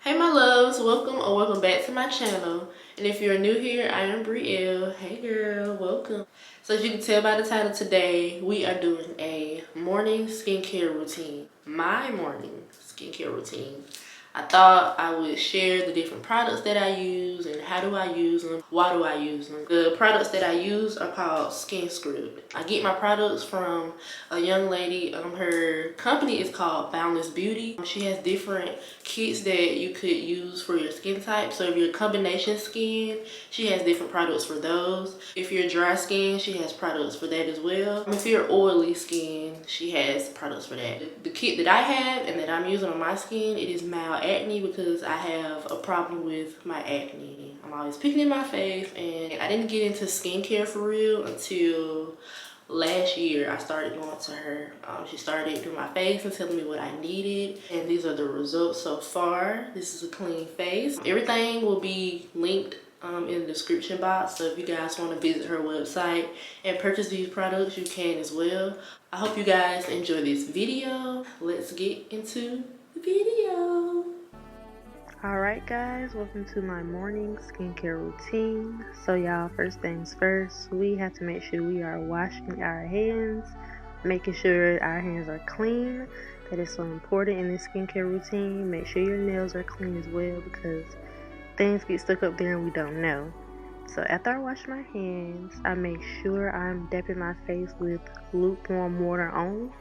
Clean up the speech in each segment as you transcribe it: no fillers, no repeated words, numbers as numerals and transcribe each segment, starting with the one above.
Hey my loves, welcome or welcome back to my channel. And if you're new here, I am Brielle. Hey girl, welcome. So as you can tell by the title today, we are doing a morning skincare routine. My morning skincare routine. I thought I would share the different products that I use and how do I use them, why do I use them. The products that I use are called Sunscreen. I get my products from a young lady. Her company is called Boundless Beauty. She has different kits that you could use for your skin type. So if you're combination skin, she has different products for those. If you're dry skin, she has products for that as well. If you're oily skin, she has products for that. The kit that I have and that I'm using on my skin, it is mild acne because I have a problem with my acne. I'm always picking in my face, and I didn't get into skincare for real until last year. I started going to her. She started doing my face and telling me what I needed, and these are the results so far. This is a clean face. Everything will be linked in the description box, so if you guys want to visit her website and purchase these products, you can as well. I hope you guys enjoy this video. Let's get into the video. Alright guys, welcome to my morning skincare routine. So y'all, first things first, we have to make sure we are washing our hands, making sure our hands are clean. That is so important in this skincare routine. Make sure your nails are clean as well because things get stuck up there and we don't know. So after I wash my hands, I make sure I'm dapping my face with lukewarm water only,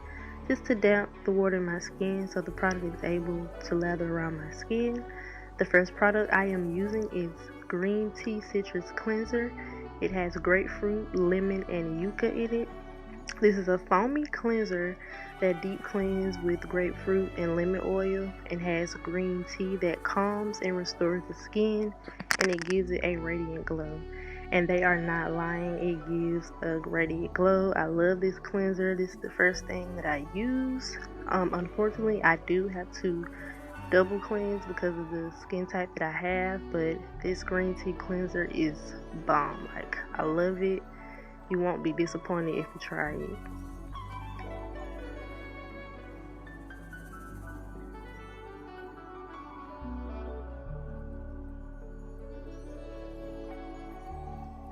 just to damp the water in my skin so the product is able to lather around my skin. The first product I am using is Green Tea Citrus Cleanser. It has grapefruit, lemon, and yucca in it. This is a foamy cleanser that deep cleans with grapefruit and lemon oil and has green tea that calms and restores the skin, and it gives it a radiant glow. And they are not lying, it gives a radiant glow. I love this cleanser. This is the first thing that I use. Unfortunately, I do have to double cleanse because of the skin type that I have, but this green tea cleanser is bomb. Like, I love it. You won't be disappointed if you try it.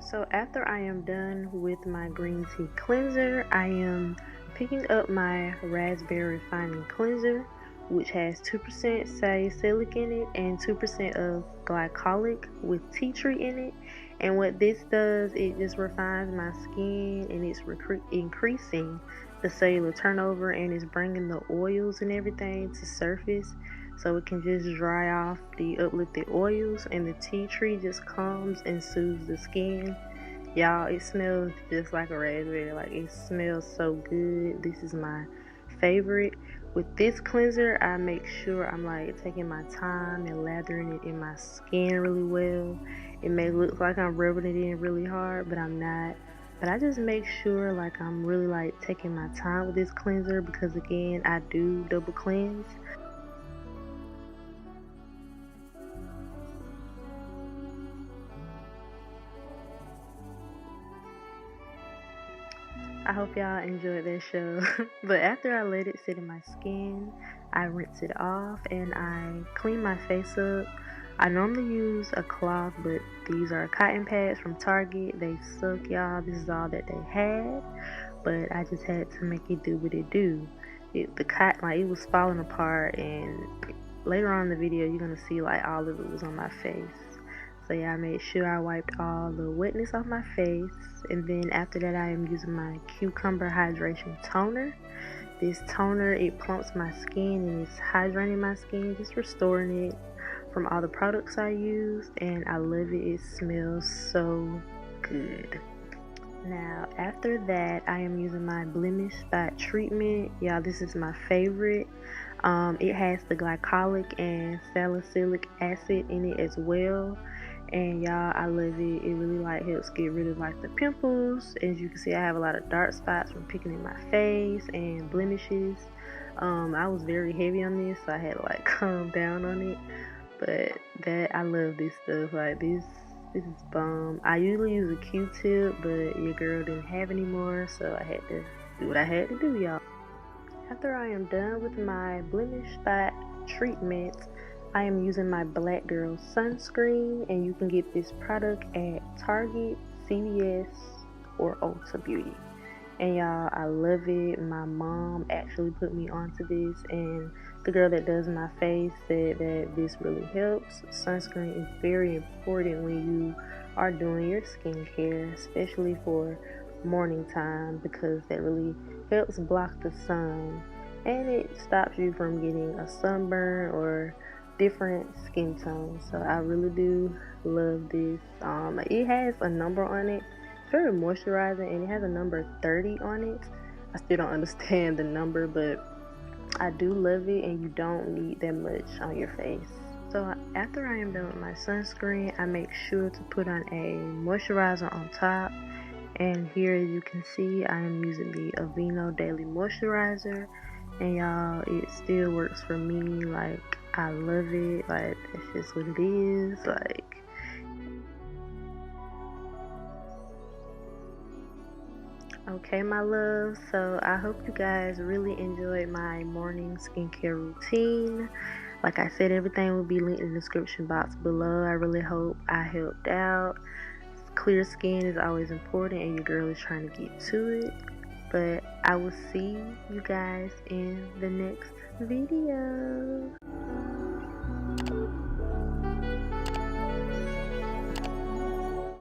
So after I am done with my green tea cleanser, I am picking up my raspberry refining cleanser, which has 2% salicylic in it and 2% of glycolic with tea tree in it. And what this does, it just refines my skin, and it's increasing the cellular turnover, and it's bringing the oils and everything to surface so it can just dry off the uplifted oils, and the tea tree just calms and soothes the skin. Y'all, it smells just like a raspberry. Like, it smells so good. This is my favorite. With this cleanser, I make sure I'm like taking my time and lathering it in my skin really well. It may look like I'm rubbing it in really hard, but I'm not. But I just make sure like I'm really like taking my time with this cleanser because, again, I do double cleanse. I hope y'all enjoyed that show. But after I let it sit in my skin, I rinse it off and I clean my face up. I normally use a cloth, but these are cotton pads from Target. They suck, y'all. This is all that they had, but I just had to make it do what it do. The cotton, like, it was falling apart, and later on in the video, you're gonna see like all of it was on my face. So yeah, I made sure I wiped all the wetness off my face, and then after that I am using my cucumber hydration toner. This toner, it plumps my skin and it's hydrating my skin, just restoring it from all the products I use, and I love it. It smells so good. Now after that, I am using my blemish spot treatment. Y'all, this is my favorite. It has the glycolic and salicylic acid in it as well, and y'all, I love it. It really like helps get rid of like the pimples. As you can see, I have a lot of dark spots from picking in my face and blemishes. I was very heavy on this, so I had to like calm down on it, but that, I love this stuff. Like, this is bomb. I usually use a Q-tip, but your girl didn't have any more, so I had to do what I had to do, y'all. After I am done with my blemish spot treatment, I am using my Black Girl Sunscreen, and you can get this product at Target, CVS, or Ulta Beauty. And y'all, I love it. My mom actually put me onto this, and the girl that does my face said that this really helps. Sunscreen is very important when you are doing your skincare, especially for morning time, because that really helps block the sun and it stops you from getting a sunburn or different skin tones. So I really do love this. It has a number on it. It's very moisturizing, and it has a number 30 on it. I still don't understand the number, but I do love it, and you don't need that much on your face. So after I am done with my sunscreen, I make sure to put on a moisturizer on top. And here, as you can see, I am using the Aveeno Daily Moisturizer. And y'all, it still works for me. Like, I love it. Like, that's just what it is. Like, okay, my love. So I hope you guys really enjoyed my morning skincare routine. Like I said, everything will be linked in the description box below. I really hope I helped out. Clear skin is always important, and your girl is trying to get to it. But I will see you guys in the next video.